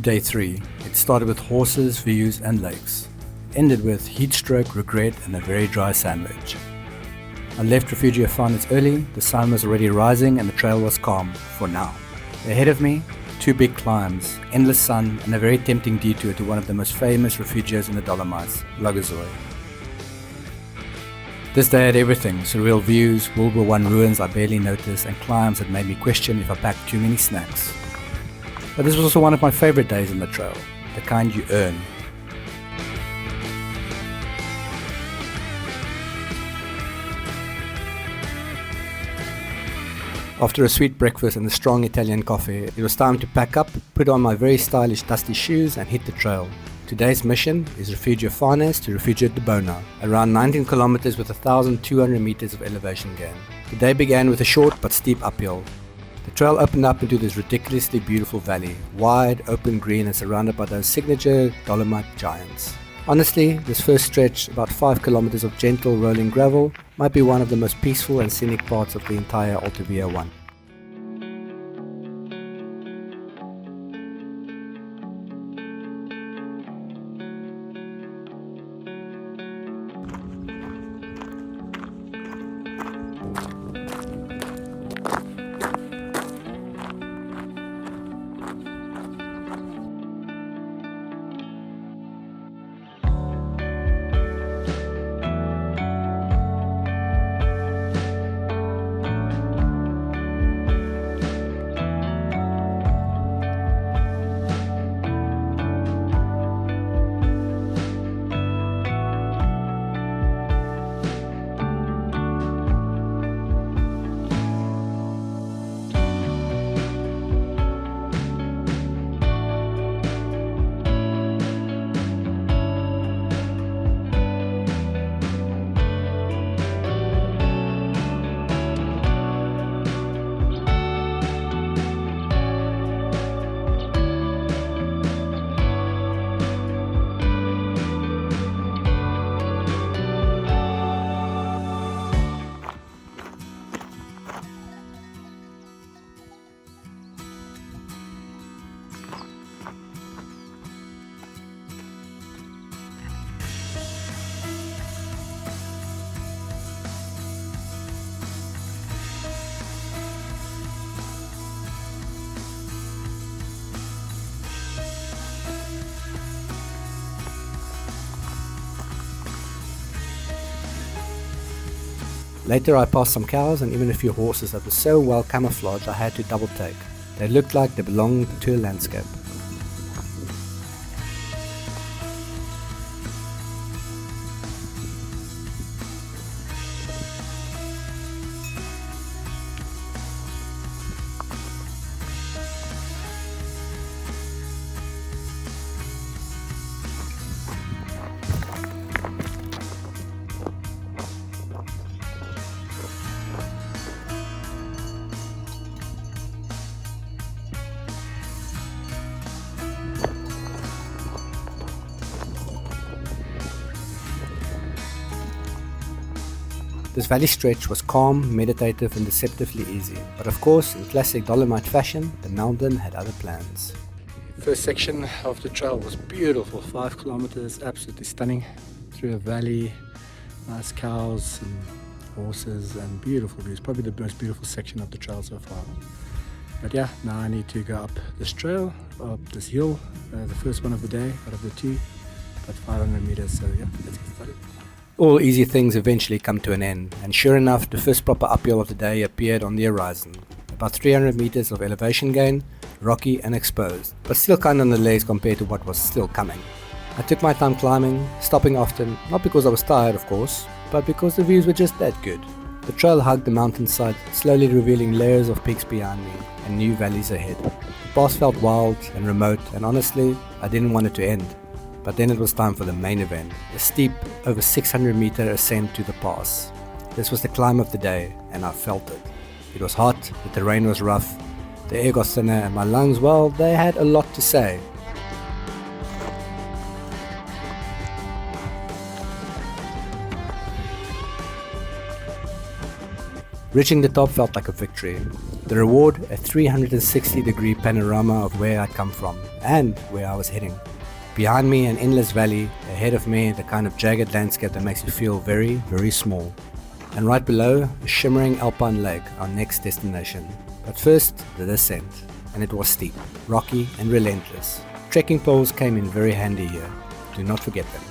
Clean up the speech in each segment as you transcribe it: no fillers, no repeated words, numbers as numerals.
day 3. It started with horses, views and lakes. Ended with heat stroke, regret and a very dry sandwich. I left Rifugio Fanes early, the sun was already rising and the trail was calm, for now. Ahead of me, 2 big climbs, endless sun and a very tempting detour to one of the most famous refugios in the Dolomites, Lagazuoi. This day had everything, surreal views, World War I ruins I barely noticed and climbs that made me question if I packed too many snacks. But this was also one of my favorite days on the trail, the kind you earn. After a sweet breakfast and a strong Italian coffee, it was time to pack up, put on my very stylish dusty shoes and hit the trail. Today's mission is Rifugio Fanes to Rifugio Dibona, around 19 kilometers with 1,200 meters of elevation gain. The day began with a short but steep uphill. The trail opened up into this ridiculously beautiful valley, wide, open green and surrounded by those signature Dolomite giants. Honestly, this first stretch, about 5 kilometers of gentle rolling gravel, might be one of the most peaceful and scenic parts of the entire Alta Via 1. Later I passed some cows and even a few horses that were so well camouflaged I had to double take. They looked like they belonged to a landscape. This valley stretch was calm, meditative and deceptively easy, but of course, in classic Dolomite fashion, the mountain had other plans. First section of the trail was beautiful, 5 kilometers, absolutely stunning, through a valley, nice cows and horses and beautiful views, probably the most beautiful section of the trail so far. But yeah, now I need to go up this trail, up this hill, the first one of the day, out of the 2, about 500 meters, so yeah, let's get started. All easy things eventually come to an end, and sure enough, the first proper uphill of the day appeared on the horizon. About 300 meters of elevation gain, rocky and exposed, but still kind on the legs compared to what was still coming. I took my time climbing, stopping often, not because I was tired of course, but because the views were just that good. The trail hugged the mountainside, slowly revealing layers of peaks behind me and new valleys ahead. The pass felt wild and remote, and honestly, I didn't want it to end. But then it was time for the main event, a steep, over 600 meter ascent to the pass. This was the climb of the day, and I felt it. It was hot, the terrain was rough, the air got thinner, and my lungs, well, they had a lot to say. Reaching the top felt like a victory. The reward, a 360-degree panorama of where I'd come from and where I was heading. Behind me, an endless valley. Ahead of me, the kind of jagged landscape that makes you feel very, very small. And right below, a shimmering alpine lake, our next destination. But first, the descent. And it was steep, rocky and relentless. Trekking poles came in very handy here. Do not forget them.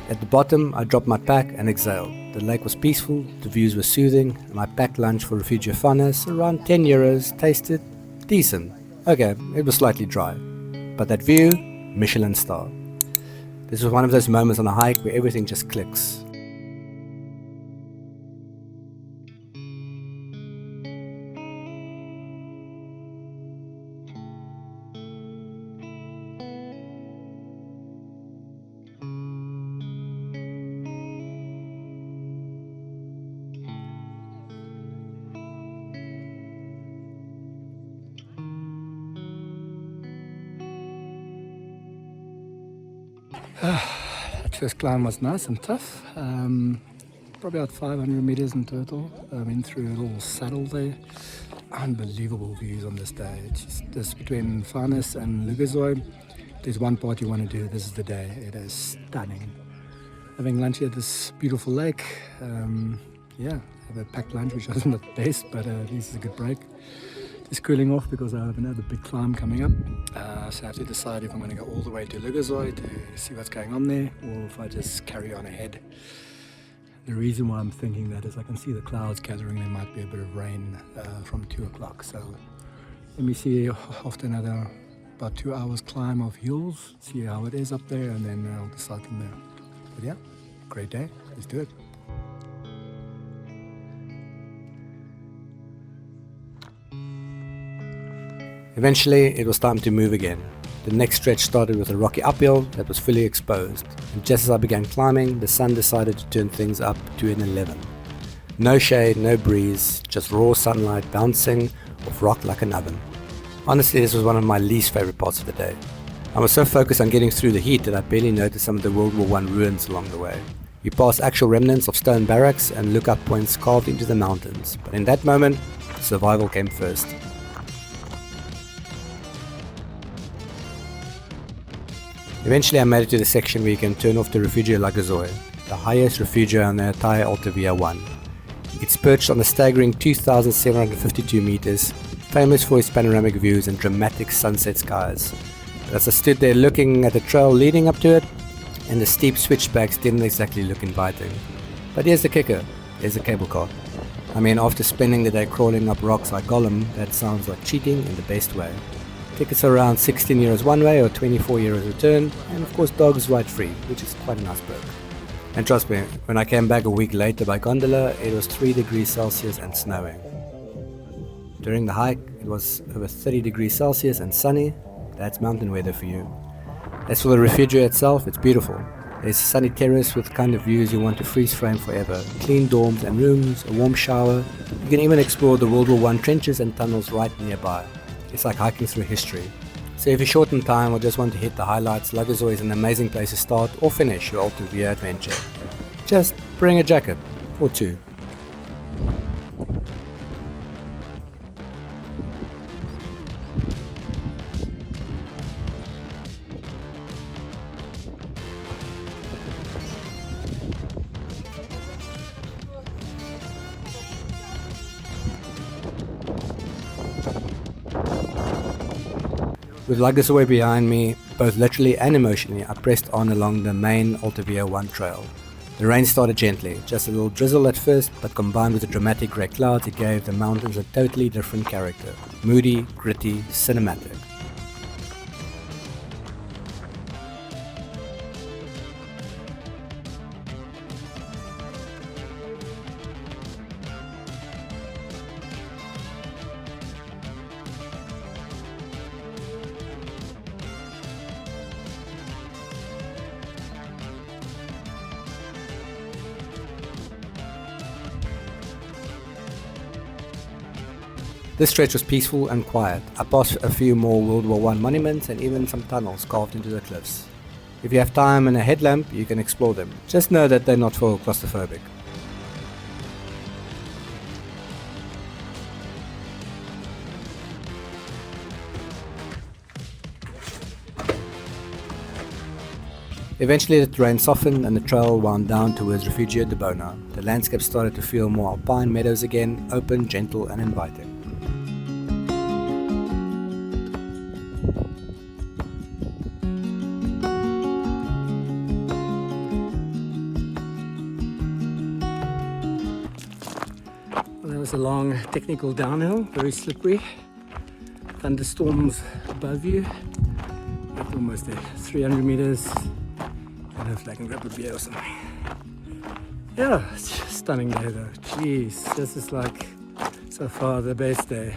At the bottom, I dropped my pack and exhaled. The lake was peaceful, the views were soothing, and my packed lunch for Rifugio Fanes, around 10 euros, tasted decent. Okay, it was slightly dry. But that view, Michelin star. This was one of those moments on a hike where everything just clicks. That first climb was nice and tough, probably about 500 meters in total. I went through a little saddle there. Unbelievable views on this day. It's just between Fanes and Lagazuoi. There's one part you want to do, this is the day. It is stunning. Having lunch here at this beautiful lake, have a packed lunch which wasn't the best, but at least it's a good break. Just cooling off because I have another big climb coming up, so I have to decide if I'm going to go all the way to Lagazuoi to see what's going on there, or if I just carry on ahead. The reason why I'm thinking that is I can see the clouds gathering. There might be a bit of rain from 2 o'clock, so let me see after another about 2 hours climb of hills, see how it is up there, and then I'll decide from there. But yeah, great day, let's do it. Eventually, it was time to move again. The next stretch started with a rocky uphill that was fully exposed, and just as I began climbing, the sun decided to turn things up to an 11. No shade, no breeze, just raw sunlight bouncing off rock like an oven. Honestly, this was one of my least favorite parts of the day. I was so focused on getting through the heat that I barely noticed some of the World War I ruins along the way. You pass actual remnants of stone barracks and lookout points carved into the mountains, but in that moment, survival came first. Eventually I made it to the section where you can turn off to Rifugio Lagazuoi, the highest refugio on the entire Alta Via 1. It's perched on a staggering 2,752 meters, famous for its panoramic views and dramatic sunset skies. But as I stood there looking at the trail leading up to it, and the steep switchbacks didn't exactly look inviting. But here's the kicker, there's a cable car. I mean, after spending the day crawling up rocks like Gollum, that sounds like cheating in the best way. Tickets are around 16 euros one way or 24 euros return, and of course dogs ride free, which is quite a nice perk. And trust me, when I came back a week later by gondola, it was 3 degrees Celsius and snowing. During the hike, it was over 30 degrees Celsius and sunny. That's mountain weather for you. As for the Rifugio itself, it's beautiful. There's a sunny terrace with the kind of views you want to freeze frame forever. Clean dorms and rooms, a warm shower. You can even explore the World War I trenches and tunnels right nearby. It's like hiking through history. So if you're short on time or just want to hit the highlights, Lagazuoi is an amazing place to start or finish your Alta Via adventure. Just bring a jacket or two. With Lagazuoi behind me, both literally and emotionally, I pressed on along the main Alta Via 1 trail. The rain started gently, just a little drizzle at first, but combined with the dramatic grey clouds, it gave the mountains a totally different character. Moody, gritty, cinematic. This stretch was peaceful and quiet. I passed a few more World War I monuments and even some tunnels carved into the cliffs. If you have time and a headlamp, you can explore them. Just know that they're not for claustrophobic. Eventually the terrain softened and the trail wound down towards Rifugio Dibona. The landscape started to feel more alpine meadows again, open, gentle and inviting. Well, that was a long technical downhill, very slippery. Thunderstorms above you. Up almost there, 300 meters. I don't know if I can grab a beer or something. Yeah, it's just stunning day though. Jeez, this is like so far the best day.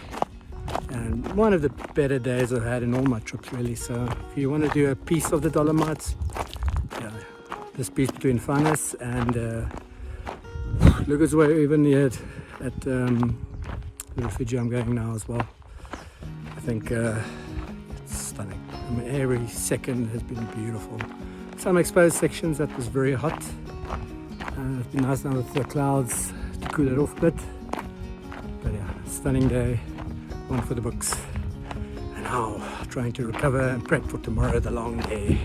And one of the better days I've had in all my trips really. So if you want to do a piece of the Dolomites, yeah, this piece between Fanes and Lagazuoi, even here at the Rifugio I'm going now as well. I think it's stunning. I mean, every second has been beautiful. Some exposed sections that was very hot. It's been nice now with the clouds to cool it off a bit. But yeah, stunning day, one for the books. And now trying to recover and prep for tomorrow, the long day.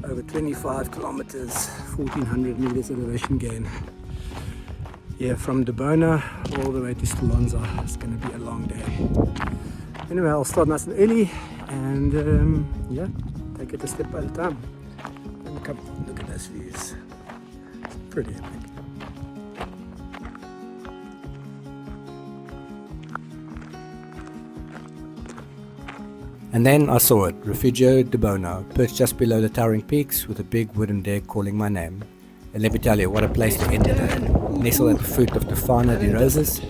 Over 25 kilometers, 1400 meters elevation gain. Yeah, from Dibona all the way to Stolonza. It's going to be a long day. Anyway, I'll start nice and early and yeah, take it a step at a time. Look at those views. Pretty epic. And then I saw it, Rifugio Dibona, perched just below the towering peaks with a big wooden deck calling my name. And let me tell you, what a place to end the day. Nestled at the foot of the Fana di Roses,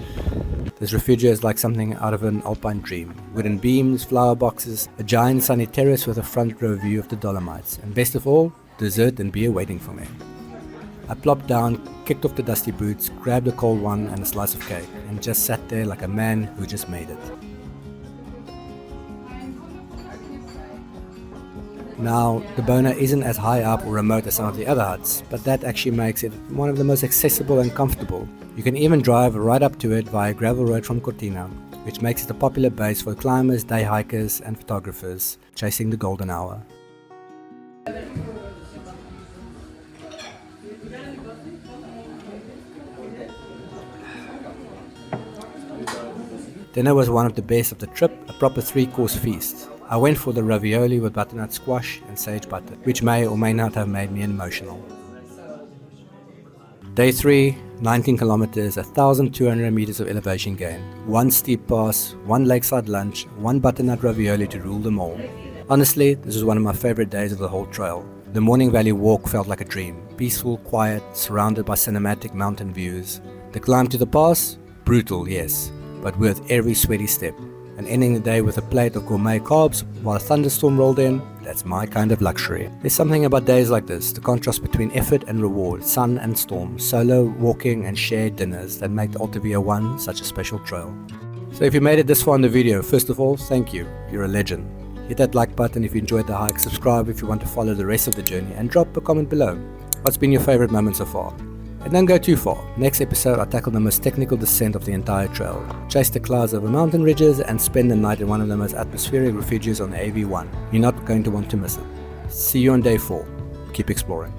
this Rifugio is like something out of an alpine dream. Wooden beams, flower boxes, a giant sunny terrace with a front row view of the Dolomites, and best of all, dessert and beer waiting for me. I plopped down, kicked off the dusty boots, grabbed a cold one and a slice of cake, and just sat there like a man who just made it. Now, Dibona isn't as high up or remote as some of the other huts, but that actually makes it one of the most accessible and comfortable. You can even drive right up to it via gravel road from Cortina, which makes it a popular base for climbers, day hikers and photographers chasing the golden hour. Dinner was one of the best of the trip, a proper 3-course feast. I went for the ravioli with butternut squash and sage butter, which may or may not have made me emotional. Day 3, 19 kilometers, 1,200 meters of elevation gain, 1 steep pass, 1 lakeside lunch, 1 butternut ravioli to rule them all. Honestly, this was one of my favorite days of the whole trail. The Morning Valley walk felt like a dream, peaceful, quiet, surrounded by cinematic mountain views. The climb to the pass? Brutal, yes, but worth every sweaty step. And ending the day with a plate of gourmet carbs while a thunderstorm rolled in, that's my kind of luxury. There's something about days like this, the contrast between effort and reward, sun and storm, solo walking and shared dinners that make the Alta Via 1 such a special trail. So if you made it this far in the video, first of all, thank you, you're a legend. Hit that like button if you enjoyed the hike, subscribe if you want to follow the rest of the journey, and drop a comment below. What's been your favorite moment so far? And don't go too far. Next episode, I'll tackle the most technical descent of the entire trail, chase the clouds over mountain ridges, and spend the night in one of the most atmospheric refuges on the AV1. You're not going to want to miss it. See you on day 4. Keep exploring.